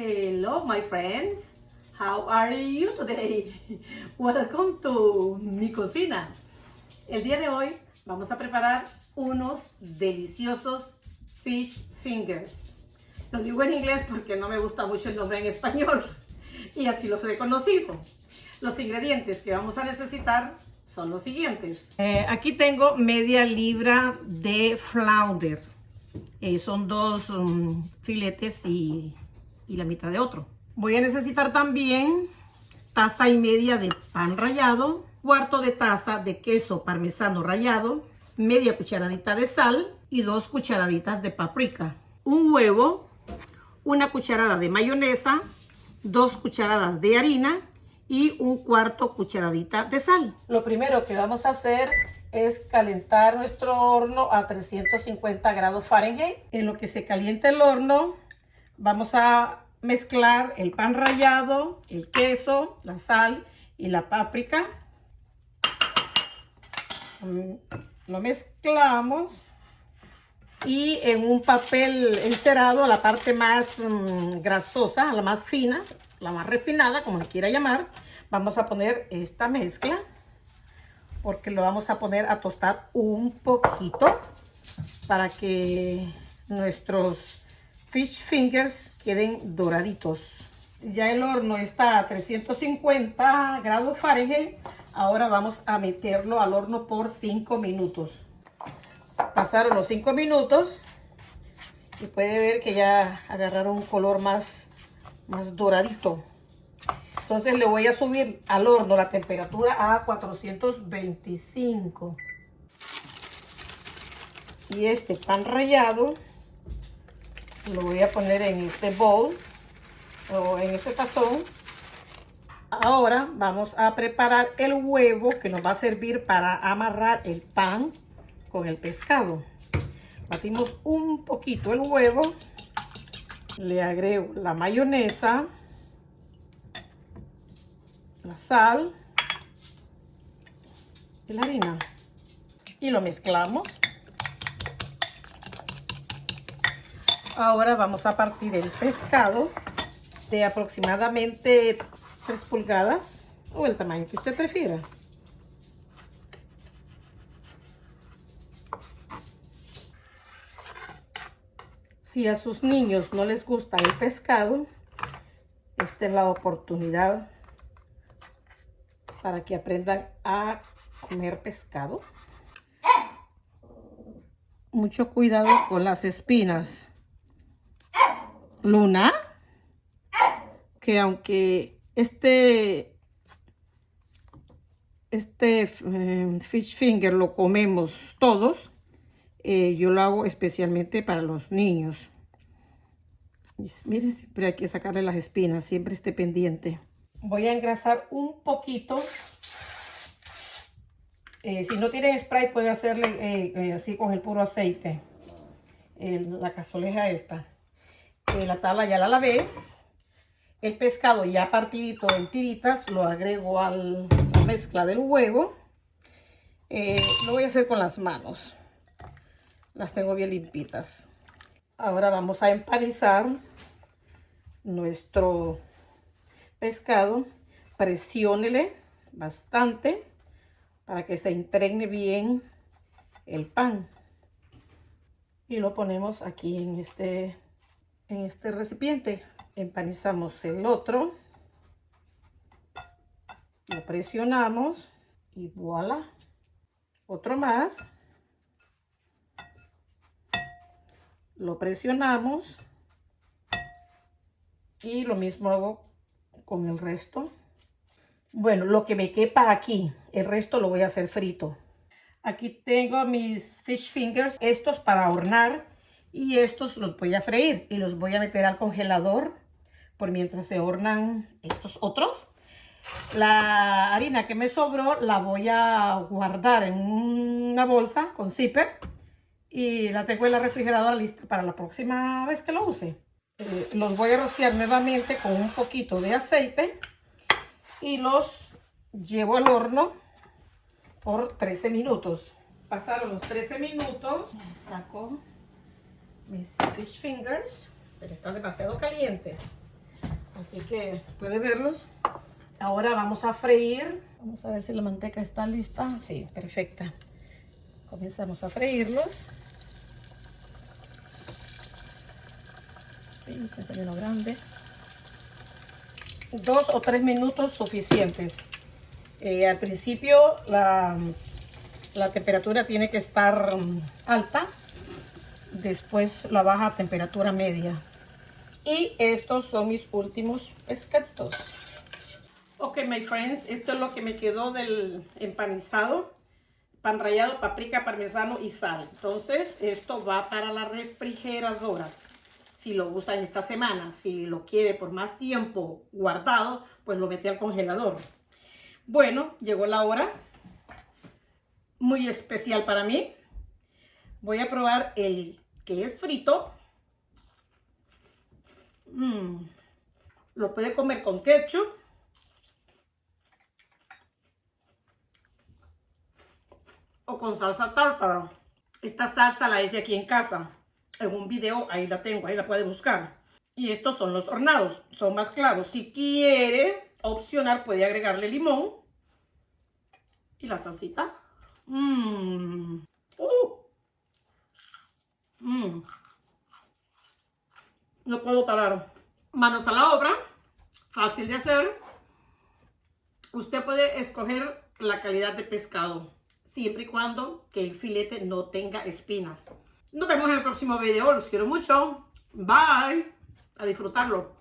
Hello, my friends. How are you today? Welcome to mi cocina. El día de hoy vamos a preparar unos deliciosos fish fingers. Lo digo en inglés porque no me gusta mucho el nombre en español y así los he conocido. Los ingredientes que vamos a necesitar son los siguientes. Aquí tengo media libra de flounder. Son dos filetes y la mitad de otro. Voy a necesitar también taza y media de pan rallado, cuarto de taza de queso parmesano rallado, media cucharadita de sal y 2 cucharaditas de paprika, un huevo, una cucharada de mayonesa, 2 cucharadas de harina y un cuarto cucharadita de sal. Lo primero que vamos a hacer es calentar nuestro horno a 350 grados Fahrenheit. En lo que se calienta el horno, vamos a mezclar el pan rallado, el queso, la sal y la páprica. Lo mezclamos y en un papel encerado, la parte más grasosa, la más fina, la más refinada, como le quiera llamar, vamos a poner esta mezcla porque lo vamos a poner a tostar un poquito para que nuestros fish fingers queden doraditos. Ya el horno está a 350 grados Fahrenheit. Ahora vamos a meterlo al horno por 5 minutos. Pasaron los 5 minutos y puede ver que ya agarraron un color más doradito. Entonces le voy a subir al horno la temperatura a 425. Y este pan rallado lo voy a poner en este bowl o en este tazón. Ahora vamos a preparar el huevo que nos va a servir para amarrar el pan con el pescado. Batimos un poquito el huevo, le agrego la mayonesa, la sal y la harina y lo mezclamos. Ahora vamos a partir el pescado de aproximadamente 3 pulgadas o el tamaño que usted prefiera. Si a sus niños no les gusta el pescado, esta es la oportunidad para que aprendan a comer pescado. Mucho cuidado con las espinas. Luna, que aunque este fish finger lo comemos todos, yo lo hago especialmente para los niños. Miren, siempre hay que sacarle las espinas, siempre esté pendiente. Voy a engrasar un poquito. Si no tiene spray, puede hacerle así con el puro aceite. La cazoleja esta. La tabla ya la lavé. El pescado ya partidito en tiritas lo agrego a la mezcla del huevo. Lo voy a hacer con las manos. Las tengo bien limpitas. Ahora vamos a empanizar nuestro pescado. Presiónele bastante para que se impregne bien el pan. Y lo ponemos aquí en este recipiente. Empanizamos el otro, lo presionamos y voilà, otro más, lo presionamos y lo mismo hago con el resto. Bueno, lo que me quepa aquí, el resto lo voy a hacer frito. Aquí tengo mis fish fingers, estos para hornear. Y estos los voy a freír y los voy a meter al congelador por mientras se hornean estos otros. La harina que me sobró la voy a guardar en una bolsa con zipper y la tengo en la refrigeradora lista para la próxima vez que lo use. Los voy a rociar nuevamente con un poquito de aceite y los llevo al horno por 13 minutos. Pasaron los 13 minutos, saco mis fish fingers, pero están demasiado calientes. Así que puede verlos. Ahora vamos a freír. Vamos a ver si la manteca está lista. Sí, perfecta. Comenzamos a freírlos. Sí, este es uno grande. 2 o 3 minutos suficientes. Al principio la temperatura tiene que estar alta. Después la baja a temperatura media. Y estos son mis últimos pescaditos. Ok, my friends, esto es lo que me quedó del empanizado. Pan rallado, paprika, parmesano y sal. Entonces, esto va para la refrigeradora. Si lo usa en esta semana, si lo quiere por más tiempo guardado, pues lo mete al congelador. Bueno, llegó la hora. Muy especial para mí. Voy a probar el que es frito. Lo puede comer con ketchup. O con salsa tártara. Esta salsa la hice aquí en casa. En un video, ahí la tengo, ahí la puede buscar. Y estos son los hornados, son más claros. Si quiere opcional, puede agregarle limón. Y la salsita. No puedo parar. Manos a la obra. Fácil de hacer. Usted puede escoger la calidad de pescado, siempre y cuando que el filete no tenga espinas. Nos vemos en el próximo video. Los quiero mucho. Bye. A disfrutarlo.